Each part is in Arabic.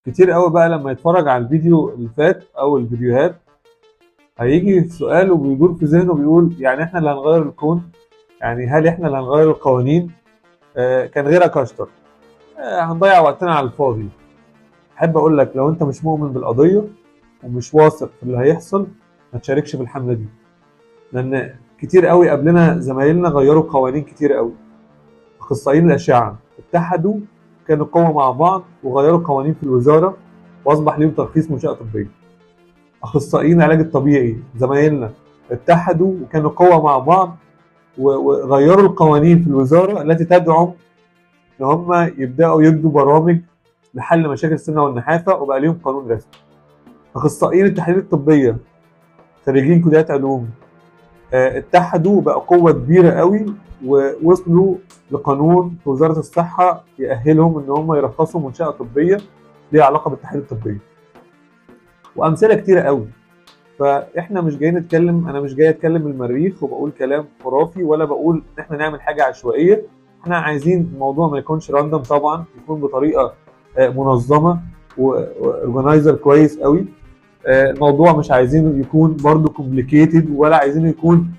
كتير قوي بقى لما يتفرج على الفيديو اللي فات او الفيديوهات هيجي سؤال وبيدور في ذهنه بيقول يعني احنا اللي هنغير الكون؟ يعني هل احنا اللي هنغير القوانين؟ كان غيرك اشطر. هنضيع وقتنا على الفاضي. احب اقول لك لو انت مش مؤمن بالقضيه ومش واثق في اللي هيحصل ما تشاركش في الحمله دي، لان كتير قوي قبلنا زمايلنا غيروا قوانين كتير قوي. اخصائيين الاشعه اتحدوا، كانوا قوه مع بعض وغيروا قوانين في الوزاره واصبح ليهم ترخيص منشاه طبيه. اخصائيين العلاج الطبيعي زمايلنا اتحدوا وكانوا قوه مع بعض وغيروا القوانين في الوزاره التي تدعم ان هم يبداوا يدوا برامج لحل مشاكل السمنه والنحافه وبقى ليهم قانون رسمي. اخصائيين التحاليل الطبيه خريجين كليات علوم اتحدوا وبقى قوه كبيره قوي ووصلوا لقانون في وزاره الصحه يأهلهم ان هم يرخصوا منشاه طبيه ليها علاقه بالتحاليل الطبيه. وامثله كتيره قوي. فاحنا مش جايين نتكلم، انا مش جاي اتكلم من المريخ وبقول كلام خرافي ولا بقول ان احنا نعمل حاجه عشوائيه. احنا عايزين الموضوع ما يكونش راندم، طبعا يكون بطريقه منظمه واورجنايزر كويس قوي. الموضوع مش عايزينه يكون برضه كومبليكيتد ولا عايزينه يكون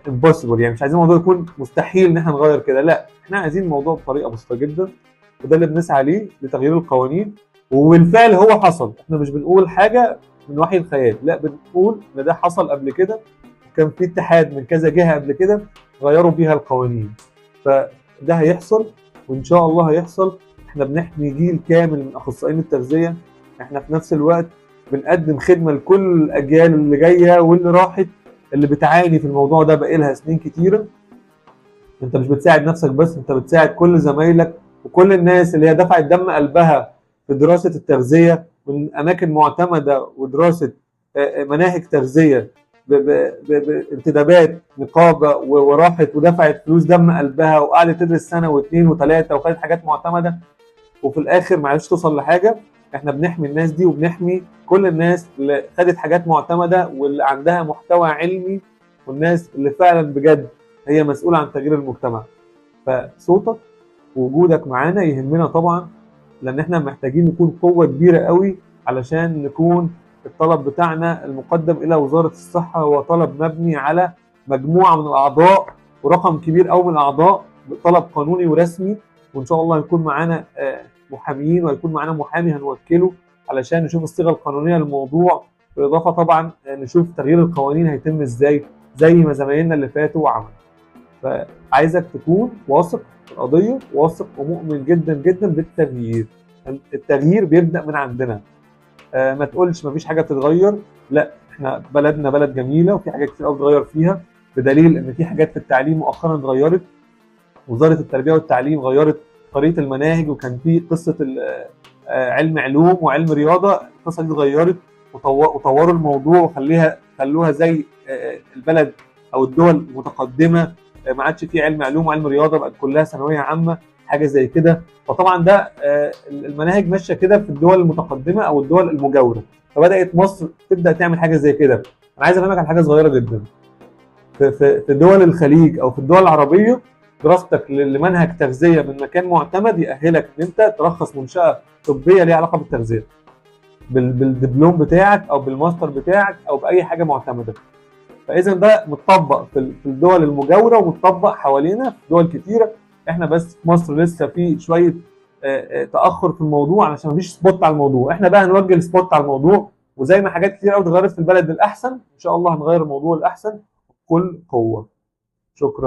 امبوسيبل، يعني مش عايزين الموضوع يكون مستحيل ان احنا نغير كده، لا احنا عايزين الموضوع بطريقه بسيطه جدا، وده اللي بنسعى ليه لتغيير القوانين. وبالفعل هو حصل، احنا مش بنقول حاجه من وحي الخيال، لا بنقول ان ده حصل قبل كده وكان في اتحاد من كذا جهه قبل كده غيروا بيها القوانين. فده هيحصل وان شاء الله هيحصل. احنا بنحمي جيل كامل من اخصائيين التغذيه، احنا في نفس الوقت بنقدم خدمه لكل الاجيال اللي جايه واللي راحت اللي بتعاني في الموضوع ده بقالها سنين كتيره. انت مش بتساعد نفسك بس، انت بتساعد كل زمايلك وكل الناس اللي هي دفعت دم قلبها في دراسه التغذيه من اماكن معتمده ودراسه مناهج تغذيه بانتدابات نقابه وراحت ودفعت فلوس دم قلبها وقعدت تدرس سنه واثنين وثلاثه وخدت حاجات معتمده وفي الاخر ما عرفتش توصل لحاجه. احنا بنحمي الناس دي وبنحمي كل الناس اللي خدت حاجات معتمده واللي عندها محتوى علمي والناس اللي فعلا بجد هي مسؤوله عن تغيير المجتمع. فصوتك ووجودك معانا يهمنا طبعا، لان احنا محتاجين نكون قوه كبيره قوي علشان نكون الطلب بتاعنا المقدم الى وزاره الصحه هو طلب مبني على مجموعه من الاعضاء ورقم كبير قوي من الاعضاء بطلب قانوني ورسمي. وان شاء الله يكون معانا محاميين ويكون معانا محامي هنوكله علشان نشوف الصيغه القانونيه للموضوع، بالاضافه طبعا نشوف تغيير القوانين هيتم ازاي زي ما زمايلنا اللي فاتوا وعملوا. فعايزك تكون واثق في القضيه، واثق ومؤمن جدا جدا بالتغيير. التغيير بيبدا من عندنا. ما تقولش مفيش حاجه بتتغير، لا احنا بلدنا بلد جميله وفي حاجات كتير قوي بتتغير فيها، بدليل ان في حاجات في التعليم مؤخرا اتغيرت. وزاره التربيه والتعليم غيرت طريقه المناهج، وكان في قصه علم علوم وعلم رياضه، القصه دي اتغيرت وطوروا الموضوع خلوها زي البلد او الدول المتقدمه. ما عادش في علم علوم وعلم رياضه، بقت كلها ثانويه عامه حاجه زي كده. فطبعا ده المناهج ماشيه كده في الدول المتقدمه او الدول المجاوره، فبدات مصر تبدا تعمل حاجه زي كده. انا عايز افهمك على حاجه صغيره جدا. في دول الخليج او في الدول العربيه دراستك لمنهج تغذيه من مكان معتمد يأهلك ان انت ترخص منشاه طبيه ليها علاقه بالتغذيه بالدبلوم بتاعك او بالماستر بتاعك او باي حاجه معتمده. فاذا ده متطبق في الدول المجاوره ومتطبق حوالينا في دول كتيره. احنا بس في مصر لسه في شويه تاخر في الموضوع علشان مفيش سبوت على الموضوع. احنا بقى هنوجه السبوت على الموضوع، وزي ما حاجات كتير قوي اتغيرت في البلد للاحسن ان شاء الله هنغير الموضوع للاحسن بكل قوه. شكرا.